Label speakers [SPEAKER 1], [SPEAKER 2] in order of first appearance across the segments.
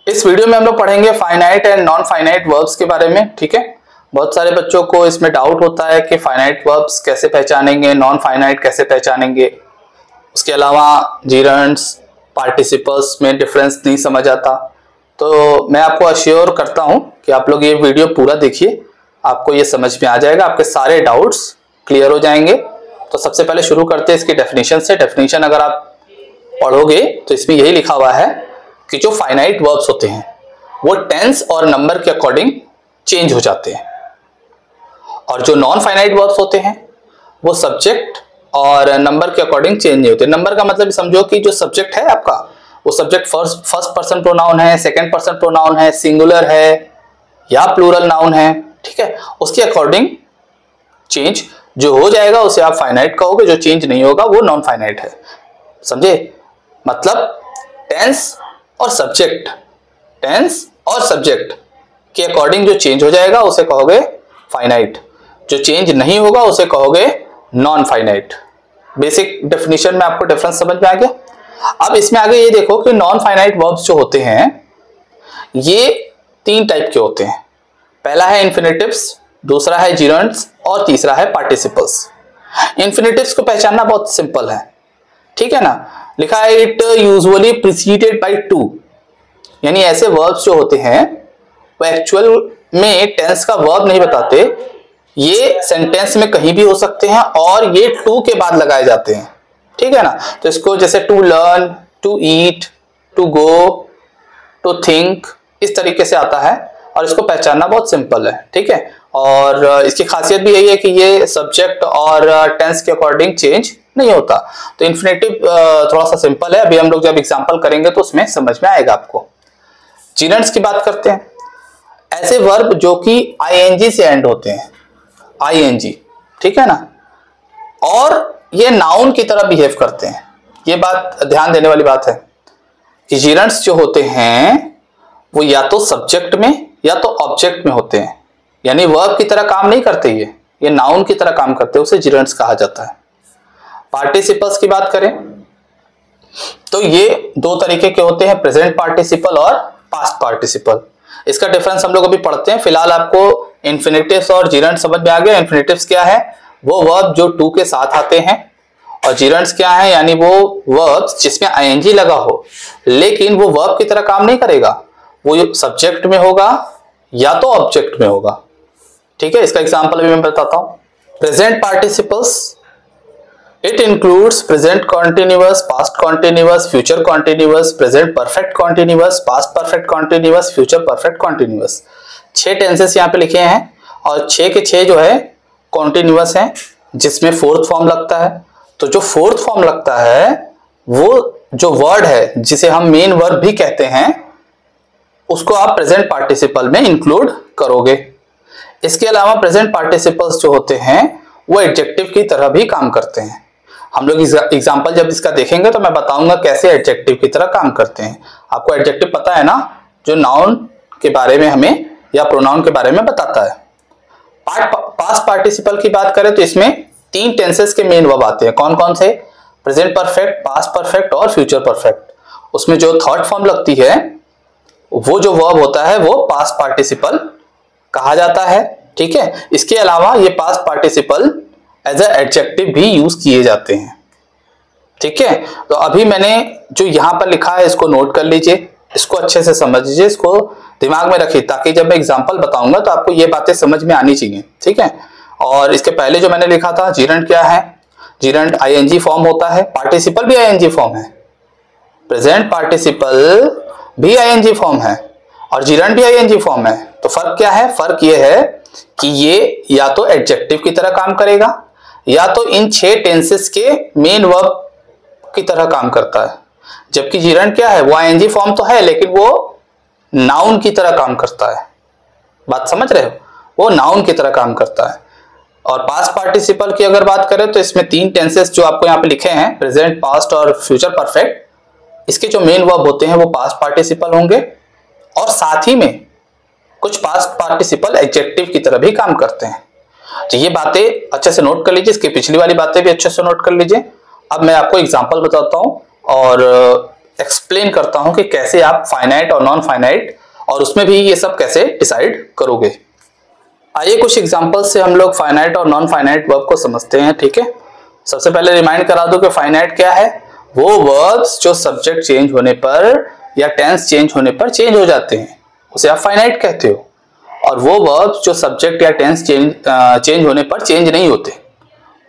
[SPEAKER 1] इस वीडियो में हम लोग पढ़ेंगे finite and non finite verbs के बारे में। ठीक है, बहुत सारे बच्चों को इसमें डाउट होता है कि फाइनाइट वर्ब्स कैसे पहचानेंगे, नॉन फाइनाइट कैसे पहचानेंगे। उसके अलावा जीरंड्स, पार्टिसिपल्स में डिफरेंस नहीं समझ आता। तो मैं आपको अश्योर करता हूं कि आप लोग ये वीडियो पूरा देखिए, आपको ये समझ में आ जाएगा, आपके सारे डाउट्स क्लियर हो जाएंगे। तो सबसे पहले शुरू करते हैं इसकी डेफिनेशन से। डेफिनेशन अगर आप पढ़ोगे तो इसमें यही लिखा हुआ है कि जो फाइनाइट वर्ब्स होते हैं वो टेंस और नंबर के अकॉर्डिंग चेंज हो जाते हैं, और जो नॉन फाइनाइट वर्ब्स होते हैं वो सब्जेक्ट और नंबर के अकॉर्डिंग चेंज नहीं होते। नंबर का मतलब समझो कि जो सब्जेक्ट है आपका, वो सब्जेक्ट फर्स्ट पर्सन प्रोनाउन है, सेकंड पर्सन प्रोनाउन है, सिंगुलर है या प्लूरल नाउन है। ठीक है, उसके अकॉर्डिंग चेंज जो हो जाएगा उसे आप फाइनाइट कहोगे, जो चेंज नहीं होगा वो नॉन फाइनाइट है। समझे? मतलब टेंस और सब्जेक्ट के अकॉर्डिंग जो चेंज हो जाएगा उसे कहोगे फाइनाइट, जो चेंज नहीं होगा उसे कहोगे नॉन फाइनाइट। बेसिक डेफिनेशन में आपको डिफरेंस समझ में आ गया। अब इसमें आगे ये देखो कि नॉन फाइनाइट वर्ब्स जो होते हैं ये तीन टाइप के होते हैं। पहला है इन्फिनेटिव्स, दूसरा है जिरंड्स और तीसरा है पार्टिसिपल्स। इन्फिनेटिव्स को पहचानना बहुत सिंपल है, ठीक है ना। लिखा है it usually preceded by two, यानी ऐसे वर्ब्स जो होते हैं वो एक्चुअल में टेंस का वर्ब नहीं बताते, ये सेंटेंस में कहीं भी हो सकते हैं और ये टू के बाद लगाए जाते हैं। ठीक है ना। तो इसको जैसे to learn, to eat, to go, to think, इस तरीके से आता है और इसको पहचानना बहुत सिंपल है। ठीक है, और इसकी खासियत भी यही है कि ये सब्जेक्ट और टेंस के अकॉर्डिंग चेंज नहीं होता। तो इन्फिनेटिव थोड़ा सा सिंपल है, अभी हम लोग जब एग्जांपल करेंगे तो उसमें समझ में आएगा आपको। जिरंड्स की बात करते हैं, ऐसे वर्ब जो कि आईएनजी से एंड होते हैं, आईएनजी, ठीक है ना, और ये नाउन की तरह बिहेव करते हैं। ये बात ध्यान देने वाली बात है कि जिरंड्स जो होते हैं वो या तो सब्जेक्ट में या तो ऑब्जेक्ट में होते हैं, यानी वर्ब की तरह काम नहीं करते, ये नाउन की तरह काम करते हैं, उसे जिरंड्स कहा जाता है। पार्टिसिपल्स की बात करें तो ये दो तरीके के होते हैं, प्रेजेंट पार्टिसिपल और पास्ट पार्टिसिपल। इसका डिफरेंस हम लोग अभी पढ़ते हैं। फिलहाल आपको इन्फिनेटिव्स और जिरंड्स समझ में आ गया। इन्फिनेटिव्स क्या है? वो वर्ब जो टू के साथ आते हैं, और जिरंड्स क्या है? यानी वो वर्ब्स जिसमें आईएनजी लगा हो लेकिन वो वर्ब की तरह काम नहीं करेगा, वो सब्जेक्ट में होगा या तो ऑब्जेक्ट में होगा। ठीक है, इसका एग्जांपल भी मैं बताता हूं। Present participles, it includes present continuous, past continuous, future continuous, present perfect continuous, past perfect continuous, future perfect continuous। 6 tenses यहाँ पे लिखे हैं और 6 के 6 जो है कॉन्टिन्यूअस हैं, जिसमें फोर्थ फॉर्म लगता है। तो जो फोर्थ फॉर्म लगता है वो जो वर्ड है जिसे हम मेन वर्ब भी कहते हैं उसको आप प्रेजेंट पार्टिसिपल में इंक्लूड करोगे। इसके अलावा प्रेजेंट पार्टिसिपल्स जो होते हैं वो एडजेक्टिव की तरह भी काम करते हैं। हम लोग एग्जाम्पल जब इसका देखेंगे तो मैं बताऊंगा कैसे एडजेक्टिव की तरह काम करते हैं। आपको एडजेक्टिव पता है ना, जो नाउन के बारे में हमें या प्रोनाउन के बारे में बताता है। पास्ट पार्टिसिपल की बात करें तो इसमें 3 टेंसेस के मेन वर्ब आते हैं। कौन कौन से? प्रेजेंट परफेक्ट, पास्ट परफेक्ट और फ्यूचर परफेक्ट। उसमें जो थर्ड फॉर्म लगती है वो जो वर्ब होता है वो पास्ट पार्टिसिपल कहा जाता है। ठीक है, इसके अलावा ये past participle as a adjective भी यूज किए जाते हैं। ठीक है, तो अभी मैंने जो यहां पर लिखा है इसको नोट कर लीजिए, इसको अच्छे से समझ लीजिए, इसको दिमाग में रखिए ताकि जब मैं एग्जांपल बताऊंगा तो आपको ये बातें समझ में आनी चाहिए। ठीक है, और इसके पहले जो मैंने लिखा था जिरंड क्या है? जिरंड आईएनजी फॉर्म होता है, पार्टिसिपल भी आईएनजी फॉर्म है, प्रेजेंट पार्टिसिपल भी आईएनजी फॉर्म है और जिरंड भी आईएनजी फॉर्म है। तो फर्क क्या है? फर्क ये है कि ये या तो एडजेक्टिव की तरह काम करेगा या तो इन 6 टेंसेस के मेन वर्ब की तरह काम करता है, जबकि जिरंड क्या है? वो आईएनजी फॉर्म तो है लेकिन वो नाउन की तरह काम करता है। बात समझ रहे हो? वो नाउन की तरह काम करता है। और पास्ट पार्टिसिपल की अगर बात करें तो इसमें 3 टेंसेस जो आपको यहाँ पे लिखे हैं, प्रेजेंट, पास्ट और फ्यूचर परफेक्ट, इसके जो मेन वर्ब होते हैं वो पास्ट पार्टिसिपल होंगे और साथ ही में कुछ पास्ट पार्टिसिपल एडजेक्टिव की तरह भी काम करते हैं। तो ये बातें अच्छे से नोट कर लीजिए, इसकी पिछली वाली बातें भी अच्छे से नोट कर लीजिए। अब मैं आपको एग्जांपल बताता हूं और एक्सप्लेन करता हूं कि कैसे आप फाइनाइट और नॉन फाइनाइट और उसमें भी ये सब कैसे डिसाइड करोगे। आइए कुछ एग्जांपल से हम लोग फाइनाइट और नॉन फाइनाइट वर्ब को समझते हैं। ठीक है, सबसे पहले रिमाइंड करा दो कि फाइनाइट क्या है। वो वर्ब्स जो सब्जेक्ट चेंज होने पर या टेंस चेंज होने पर चेंज हो जाते हैं, उसे आप फाइनाइट कहते हो। और वो वर्ब्स जो सब्जेक्ट या टेंस चेंज होने पर चेंज नहीं होते,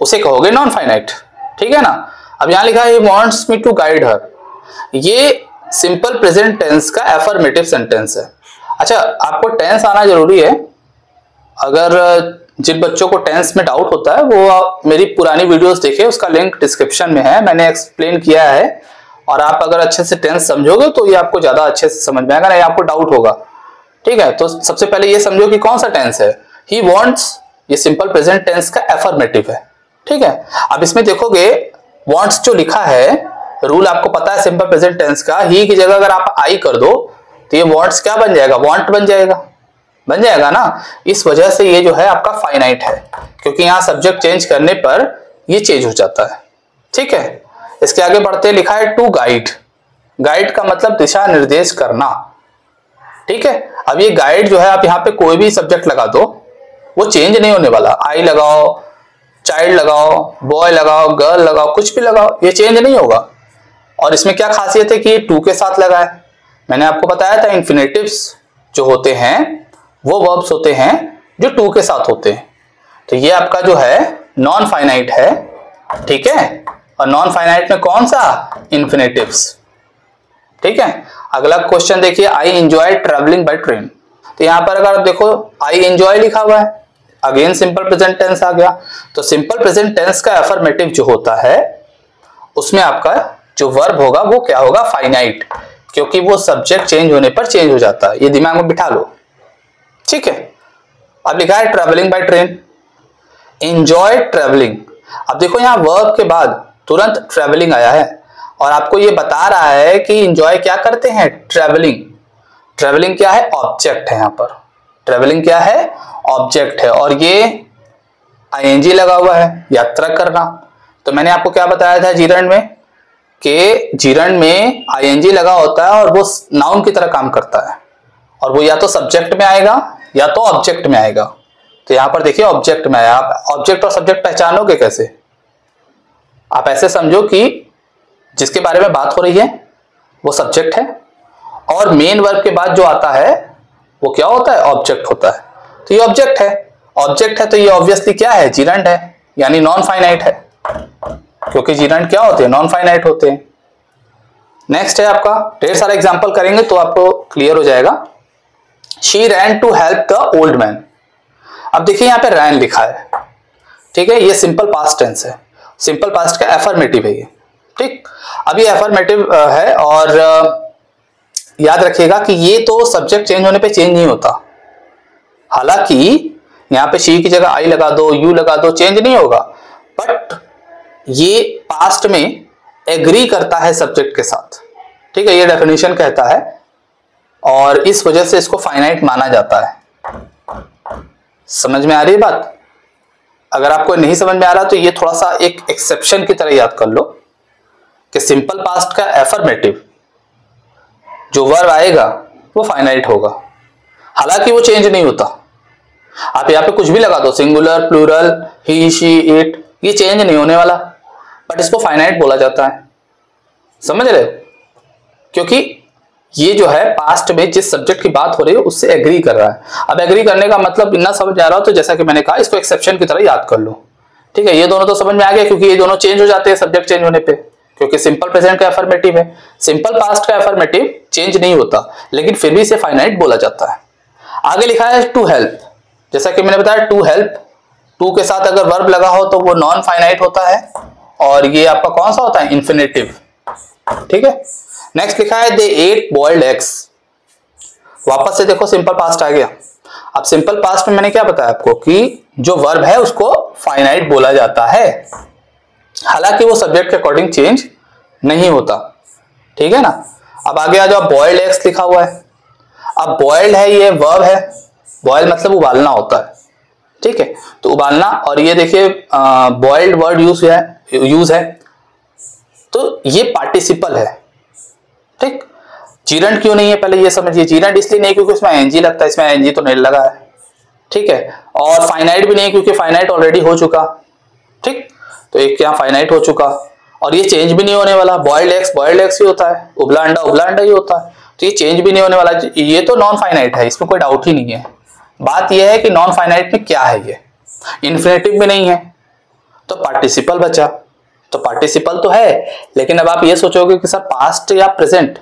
[SPEAKER 1] उसे कहोगे नॉन फाइनाइट। ठीक है ना। अब यहां लिखा है he wants me to guide her, ये सिंपल प्रेजेंट टेंस का एफर्मेटिव सेंटेंस है। अच्छा, आपको टेंस आना जरूरी है। अगर जिन बच्चों को टेंस में डाउट होता है वो मेरी पुरानी वीडियोस देखें, उसका लिंक डिस्क्रिप्शन में है, मैंने एक्सप्लेन किया है। और आप अगर अच्छे से टेंस समझोगे तो ये आपको ज्यादा अच्छे से समझ में आएगा, नहीं आपको डाउट होगा। ठीक है, तो सबसे पहले ये समझो कि कौन सा टेंस है। ही वांट्स, ये सिंपल प्रेजेंट टेंस का एफर्मेटिव है। ठीक है, अब इसमें देखोगे वांट्स जो लिखा है, रूल आपको पता है सिंपल प्रेजेंट टेंस का, ही की जगह अगर आप आई कर दो तो ये वांट्स क्या बन जाएगा, वांट बन जाएगा ना। इस वजह से ये जो है आपका फाइनाइट है, क्योंकि यहां सब्जेक्ट चेंज करने पर ये चेंज हो जाता है। ठीक है, इसके आगे बढ़ते लिखा है टू गाइड। गाइड का मतलब दिशा निर्देश करना। ठीक है, अब ये गाइड जो है आप यहाँ पे कोई भी सब्जेक्ट लगा दो, वो चेंज नहीं होने वाला। आई लगाओ, चाइल्ड लगाओ, बॉय लगाओ, गर्ल लगाओ, कुछ भी लगाओ, ये चेंज नहीं होगा। और इसमें क्या खासियत है कि ये टू के साथ लगा है। मैंने आपको बताया था इन्फिनेटिव्स जो होते हैं वो वर्ब्स होते हैं जो टू के साथ होते हैं। तो ये आपका जो है नॉन फाइनाइट है। ठीक है, और नॉन फाइनाइट में कौन सा, इन्फिनेटिव्स। ठीक है, अगला क्वेश्चन देखिए, I enjoy travelling by train. तो यहां पर अगर आप देखो आई एंजॉय लिखा हुआ है, अगेन सिंपल प्रेजेंट टेंस आ गया। तो सिंपल प्रेजेंट टेंस का एफर्मेटिव जो होता है उसमें आपका जो वर्ब होगा वो क्या होगा, फाइनाइट, क्योंकि वो सब्जेक्ट चेंज होने पर चेंज हो जाता है। ये दिमाग में बिठा लो। ठीक है, अब लिखा है travelling by train, enjoy travelling. अब देखो यहां वर्ब के बाद तुरंत ट्रेवलिंग आया है और आपको ये बता रहा है कि एंजॉय क्या करते हैं, ट्रेवलिंग। ट्रेवलिंग क्या है, ऑब्जेक्ट है। यहां पर ट्रेवलिंग क्या है, ऑब्जेक्ट है, और ये आईएनजी लगा हुआ है, यात्रा करना। तो मैंने आपको क्या बताया था जीरंड में, कि जीरंड में आईएनजी लगा होता है और वो नाउन की तरह काम करता है, और वो या तो सब्जेक्ट में आएगा या तो ऑब्जेक्ट में आएगा। तो यहां पर देखिए ऑब्जेक्ट में आया। आप ऑब्जेक्ट और सब्जेक्ट पहचानोगे कैसे, आप ऐसे समझो कि जिसके बारे में बात हो रही है वो सब्जेक्ट है और मेन वर्ब के बाद जो आता है वो क्या होता है, ऑब्जेक्ट होता है। तो ये ऑब्जेक्ट है, ऑब्जेक्ट है तो ये ऑब्वियसली क्या है, जीरंड है, यानी नॉन फाइनाइट है, क्योंकि जीरंड क्या होते हैं, नॉन फाइनाइट होते हैं। नेक्स्ट है आपका, ढेर सारे एग्जांपल करेंगे तो आपको क्लियर हो जाएगा। She ran to help the old man. अब देखिए यहाँ पे रैन लिखा है। ठीक है, ये सिंपल पास्ट टेंस है, सिंपल पास्ट का एफर्मेटिव है ये। ठीक, अब ये एफर्मेटिव है और याद रखिएगा कि ये तो सब्जेक्ट चेंज होने पे चेंज नहीं होता। हालांकि यहाँ पे शी की जगह आई लगा दो, यू लगा दो, चेंज नहीं होगा, बट ये पास्ट में एग्री करता है सब्जेक्ट के साथ। ठीक है, ये डेफिनेशन कहता है और इस वजह से इसको फाइनाइट माना जाता है। समझ में आ रही है बात। अगर आपको नहीं समझ में आ रहा तो ये थोड़ा सा एक एक्सेप्शन की तरह याद कर लो कि सिंपल पास्ट का एफर्मेटिव जो वर्ब आएगा वो फाइनाइट होगा, हालांकि वो चेंज नहीं होता। आप यहाँ पे कुछ भी लगा दो, singular, plural, he, she, it, ये चेंज नहीं होने वाला, बट इसको फाइनाइट बोला जाता है। समझ रहे हो, क्योंकि ये जो है पास्ट में जिस सब्जेक्ट की बात हो रही है उससे एग्री कर रहा है। अब एग्री करने का मतलब इतना समझ आ रहा हो तो जैसा कि मैंने कहा इसको एक्सेप्शन की तरह याद कर लो। ठीक है, ये दोनों तो समझ में आ गया, क्योंकि ये दोनों चेंज हो जाते हैं सब्जेक्ट चेंज होने पे, क्योंकि सिंपल प्रेजेंट का एफर्मेटिव है, सिंपल पास्ट का एफर्मेटिव चेंज नहीं होता, लेकिन फिर भी इसे फाइनाइट बोला जाता है। आगे लिखा है टू हेल्प। जैसा कि मैंने बताया टू हेल्प, टू के साथ अगर वर्ब लगा हो तो वो नॉन फाइनाइट होता है, और ये आपका कौन सा होता है, इन्फिनेटिव। ठीक है, नेक्स्ट लिखा है दे एट बॉइल्ड एग्स। वापस से देखो सिंपल पास्ट आ गया। अब सिंपल पास्ट में मैंने क्या बताया आपको कि जो वर्ब है उसको फाइनाइट बोला जाता है, हालांकि वो सब्जेक्ट के अकॉर्डिंग चेंज नहीं होता। ठीक है ना। अब आगे आ जाओ, बॉइल्ड एग्स लिखा हुआ है। अब बॉइल्ड है, ये वर्ब है, बॉयल मतलब उबालना होता है। ठीक है, तो उबालना, और ये देखिए बॉइल्ड वर्ड यूज है, तो ये पार्टिसिपल है। ठीक, जीरंड क्यों नहीं है पहले ये समझिए। जीरंड इसलिए नहीं क्योंकि इसमें आईएनजी लगता है, इसमें आईएनजी तो नहीं लगा है, ठीक है। और फाइनाइट भी नहीं क्योंकि फाइनाइट ऑलरेडी हो चुका, ठीक, तो एक यहाँ फाइनाइट हो चुका। और ये चेंज भी नहीं होने वाला, बॉइल्ड एग्स ही होता है, उबला अंडा ही होता है, तो ये चेंज भी नहीं होने वाला, ये तो नॉन फाइनाइट है, इसमें कोई डाउट ही नहीं है। बात यह है कि नॉन फाइनाइट में क्या है, ये इन्फिनेटिव भी नहीं है, तो पार्टिसिपल बचा। तो पार्टिसिपल तो है, लेकिन अब आप ये सोचोगे कि सर पास्ट या प्रेजेंट,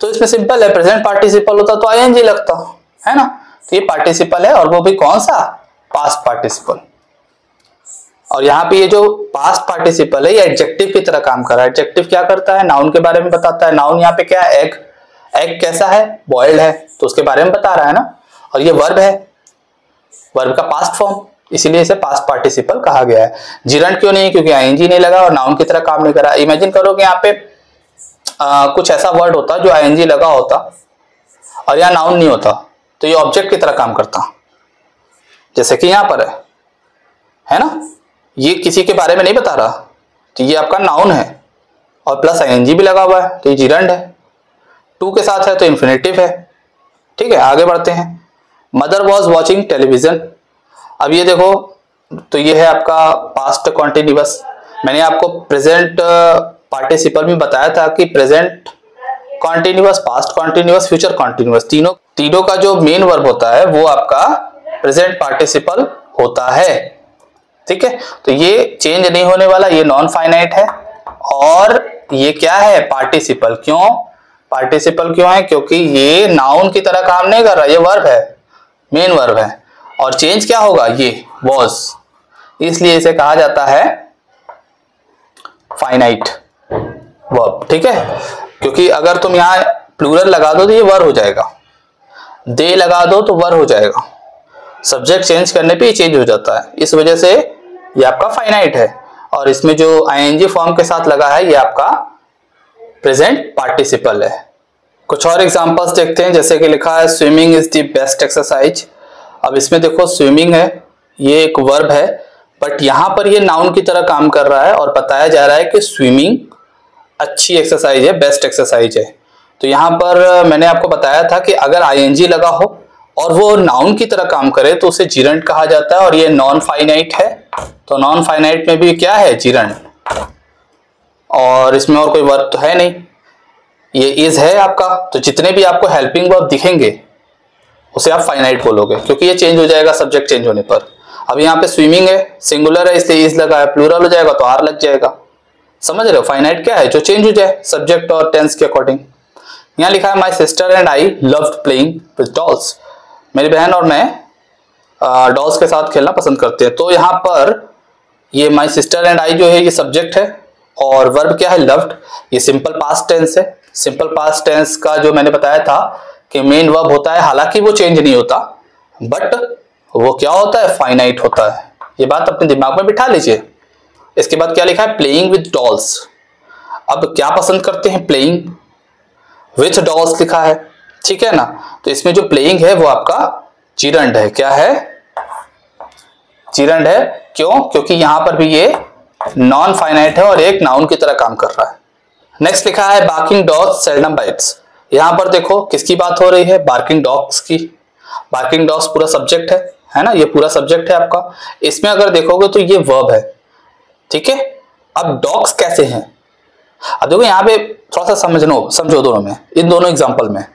[SPEAKER 1] तो इसमें सिंपल है, प्रेजेंट पार्टिसिपल होता तो आईएनजी लगता है ना, तो ये पार्टिसिपल है, और वो भी कौन सा, पास्ट पार्टिसिपल। और यहाँ पे ये जो पास्ट पार्टिसिपल है ये एडजेक्टिव की तरह काम कर रहा है। एडजेक्टिव क्या करता है, नाउन के बारे में बताता है। नाउन यहाँ पे क्या है, एग, एग कैसा है, बॉइल्ड है, तो उसके बारे में बता रहा है ना। और ये वर्ब है, वर्ब का पास्ट फॉर्म, इसीलिए इसे पास्ट पार्टिसिपल कहा गया है। जीरंड क्यों नहीं, क्योंकि आईएनजी नहीं लगा और नाउन की तरह काम नहीं कर रहा। इमेजिन करो कि यहाँ पे कुछ ऐसा वर्ड होता जो आईएनजी लगा होता और यहाँ नाउन नहीं होता, तो ये ऑब्जेक्ट की तरह काम करता, जैसे कि यहाँ पर है ना, ये किसी के बारे में नहीं बता रहा, तो ये आपका नाउन है और प्लस आईएनजी भी लगा हुआ है, तो ये जीरंड है। टू के साथ है तो इन्फिनेटिव है, ठीक है। आगे बढ़ते हैं। मदर वॉज वॉचिंग टेलीविजन, अब ये देखो, तो ये है आपका पास्ट कॉन्टिन्यूअस। मैंने आपको प्रेजेंट पार्टिसिपल में बताया था कि present continuous, past continuous, future continuous, तीनों का जो मेन वर्ब होता है वो आपका प्रेजेंट पार्टिसिपल होता है, ठीक है। तो ये चेंज नहीं होने वाला, ये नॉन फाइनाइट है। और ये क्या है, पार्टिसिपल। क्यों पार्टिसिपल क्यों है, क्योंकि ये नाउन की तरह काम नहीं कर रहा, ये वर्ब है, मेन वर्ब है। और चेंज क्या होगा, ये वॉज, इसलिए इसे कहा जाता है फाइनाइट वर्ब, ठीक है। क्योंकि अगर तुम यहाँ प्लूरल लगा दो तो ये वर हो जाएगा, दे लगा दो तो वर हो जाएगा, सब्जेक्ट चेंज करने पे ये चेंज हो जाता है, इस वजह से ये आपका फाइनाइट है। और इसमें जो आईएनजी फॉर्म के साथ लगा है ये आपका प्रेजेंट पार्टिसिपल है। कुछ और एग्जांपल्स देखते हैं, जैसे कि लिखा है swimming is the best exercise. अब इसमें देखो स्विमिंग है, ये एक वर्ब है, बट यहां पर ये नाउन की तरह काम कर रहा है और बताया जा रहा है कि स्विमिंग अच्छी एक्सरसाइज है, बेस्ट एक्सरसाइज है। तो यहां पर मैंने आपको बताया था कि अगर आईएनजी लगा हो और वो नाउन की तरह काम करे तो उसे जीरंड कहा जाता है, और ये नॉन फाइनाइट है, तो नॉन फाइनाइट में भी क्या है, जीरंड। और इसमें और कोई वर्ब तो है नहीं, ये इज है आपका, तो जितने भी आपको हेल्पिंग वर्ब दिखेंगे उसे आप फाइनाइट बोलोगे, क्योंकि ये चेंज हो जाएगा सब्जेक्ट चेंज होने पर। अब यहाँ पे स्विमिंग है, सिंगुलर है इसलिए इज लगा है, प्लूरल हो जाएगा तो आर लग जाएगा, समझ रहे हो। फाइनाइट क्या है, जो चेंज हो जाए सब्जेक्ट और टेंस के अकॉर्डिंग। यहाँ लिखा है my sister and I loved playing with dolls, मेरी बहन और मैं डॉल्स के साथ खेलना पसंद करते हैं। तो यहाँ पर ये माई सिस्टर एंड आई जो है ये सब्जेक्ट है, और वर्ब क्या है, लव्ड, ये सिंपल पास्ट टेंस है। सिंपल पास्ट टेंस का जो मैंने बताया था कि मेन वर्ब होता है, हालांकि वो चेंज नहीं होता, बट वो क्या होता है, फाइनाइट होता है। ये बात अपने दिमाग में बिठा लीजिए। इसके बाद क्या लिखा है, प्लेइंग विद डॉल्स। अब क्या पसंद करते हैं, प्लेइंग विथ डॉल्स लिखा है, ठीक है ना। तो इसमें जो प्लेइंग है वो आपका जीरंड है, क्या है, जीरंड है। क्यों, क्योंकि यहां पर भी ये नॉन फाइनाइट है और एक नाउन की तरह काम कर रहा है। नेक्स्ट लिखा है बार्किंग डॉग्स सेल्डम बाइट्स। यहां पर देखो किसकी बात हो रही है, बार्किंग डॉग्स की। बार्किंग डॉग्स पूरा सब्जेक्ट है ना, ये पूरा सब्जेक्ट है आपका। इसमें अगर देखोगे तो ये वर्ब है, ठीक है। अब डॉग्स कैसे हैं, अब देखो यहाँ पे थोड़ा सा समझो दोनों में, इन दोनों एग्जांपल में।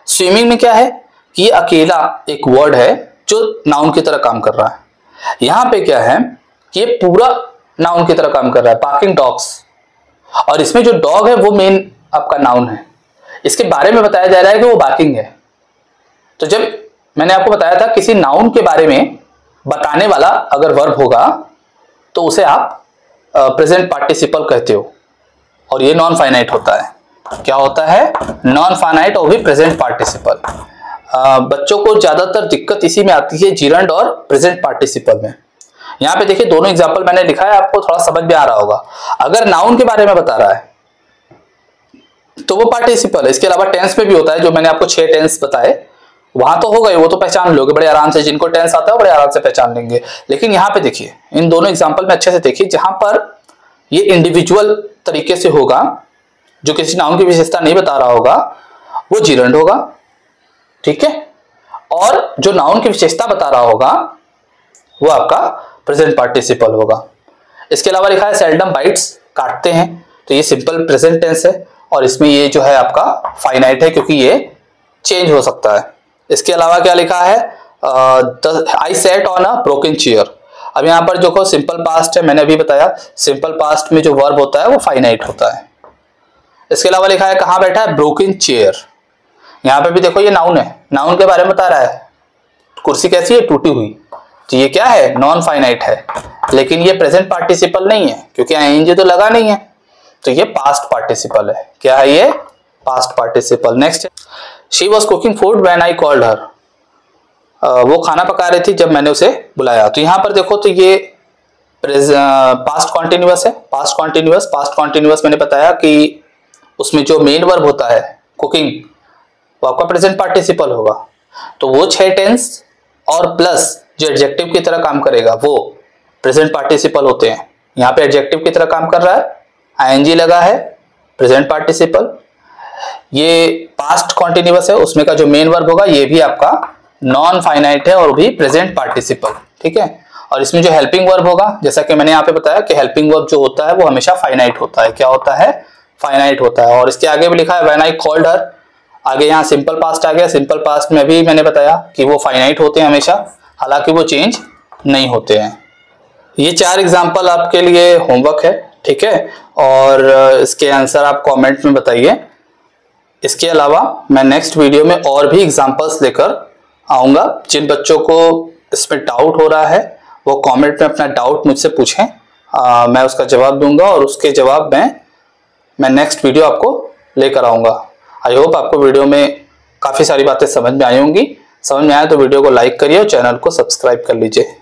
[SPEAKER 1] स्विमिंग में क्या है कि ये अकेला एक वर्ड है जो नाउन की तरह काम कर रहा है। यहाँ पे क्या है कि ये पूरा नाउन की तरह काम कर रहा है, बार्किंग डॉग्स, और इसमें जो डॉग है वो मेन आपका नाउन है। इसके बारे में बताया जा रहा है कि वो बार्किंग है। तो जब मैंने आपको बताया था किसी नाउन के बारे में बताने वाला अगर वर्ब होगा तो उसे आप प्रेजेंट पार्टिसिपल कहते हो, और ये नॉन फाइनाइट होता है। क्या होता है, नॉन फाइनाइट और भी प्रेजेंट पार्टिसिपल। बच्चों को ज्यादातर दिक्कत इसी में आती है, जीरंड और प्रेजेंट पार्टिसिपल में। यहाँ पे देखिए दोनों एग्जांपल मैंने लिखा है, आपको थोड़ा समझ में आ रहा होगा। अगर नाउन के बारे में बता रहा है तो वो पार्टिसिपल है। इसके अलावा टेंस में भी होता है, जो मैंने आपको 6 टेंस बताए वहां तो होगा ही, वो तो पहचान लोगे बड़े आराम से, जिनको टेंस आता है बड़े आराम से पहचान लेंगे। लेकिन यहाँ पे देखिए इन दोनों एग्जाम्पल में अच्छे से देखिए, जहां पर ये इंडिविजुअल तरीके से होगा जो किसी नाउन की विशेषता नहीं बता रहा होगा वो जीरंड होगा, ठीक है। और जो नाउन की विशेषता बता रहा होगा वो आपका प्रेजेंट पार्टिसिपल होगा। इसके अलावा लिखा है सेल्डम बाइट्स, काटते हैं, तो ये सिंपल प्रेजेंट टेंस है और इसमें ये जो है आपका फाइनाइट है क्योंकि ये चेंज हो सकता है। इसके अलावा क्या लिखा है, I set on a broken chair. अब यहाँ पर जो सिंपल पास्ट है, मैंने अभी बताया सिंपल पास्ट में जो वर्ब होता है वो फाइनाइट होता है। इसके अलावा लिखा है कहाँ बैठा है, ब्रोकन चेयर। यहाँ पे भी देखो ये नाउन है, नाउन के बारे में बता रहा है, कुर्सी कैसी है, टूटी हुई, तो ये क्या है, नॉन फाइनाइट है, लेकिन ये प्रेजेंट पार्टिसिपल नहीं है क्योंकि आईएनजी तो लगा नहीं है, तो ये पास्ट पार्टिसिपल है। क्या है ये, past participle. Next, she was cooking food when I called her. वो खाना पका रही थी जब मैंने उसे बुलाया। तो यहाँ पर देखो तो ये पास्ट कॉन्टिन्यूअस है। पास्ट कॉन्टिन्यूअस मैंने बताया कि उसमें जो मेन वर्ब होता है कुकिंग वो आपका प्रेजेंट पार्टिसिपल होगा, तो वो 6 टेंस और प्लस जो एडजेक्टिव की तरह काम करेगा वो प्रेजेंट पार्टिसिपल होते हैं। यहाँ पे एडजेक्टिव की तरह काम कर रहा है, आईएनजी लगा है, प्रेजेंट पार्टिसिपल। ये पास्ट कॉन्टिन्यूअस है, उसमें का जो मेन वर्ब होगा ये भी आपका नॉन फाइनाइट है और भी प्रेजेंट पार्टिसिपल, ठीक है। और इसमें जो हेल्पिंग वर्ब होगा, जैसा कि मैंने यहाँ पे बताया कि हेल्पिंग वर्ब जो होता है वो हमेशा फाइनाइट होता है। क्या होता है, फाइनाइट होता है। और इसके आगे भी लिखा है व्हेन आई कॉल्ड हर, आगे यहाँ सिंपल पास्ट आ गया। सिंपल पास्ट में भी मैंने बताया कि वो फाइनाइट होते हैं हमेशा, हालांकि वो चेंज नहीं होते हैं। ये 4 एग्जाम्पल आपके लिए होमवर्क है, ठीक है, और इसके आंसर आप कमेंट में बताइए। इसके अलावा मैं नेक्स्ट वीडियो में और भी एग्जाम्पल्स लेकर आऊँगा। जिन बच्चों को इसमें डाउट हो रहा है वो कमेंट में अपना डाउट मुझसे पूछें, मैं उसका जवाब दूंगा और उसके जवाब में मैं नेक्स्ट वीडियो आपको लेकर आऊँगा। आई होप आपको वीडियो में काफ़ी सारी बातें समझ में आई होंगी। समझ में आए तो वीडियो को लाइक करिए और चैनल को सब्सक्राइब कर लीजिए।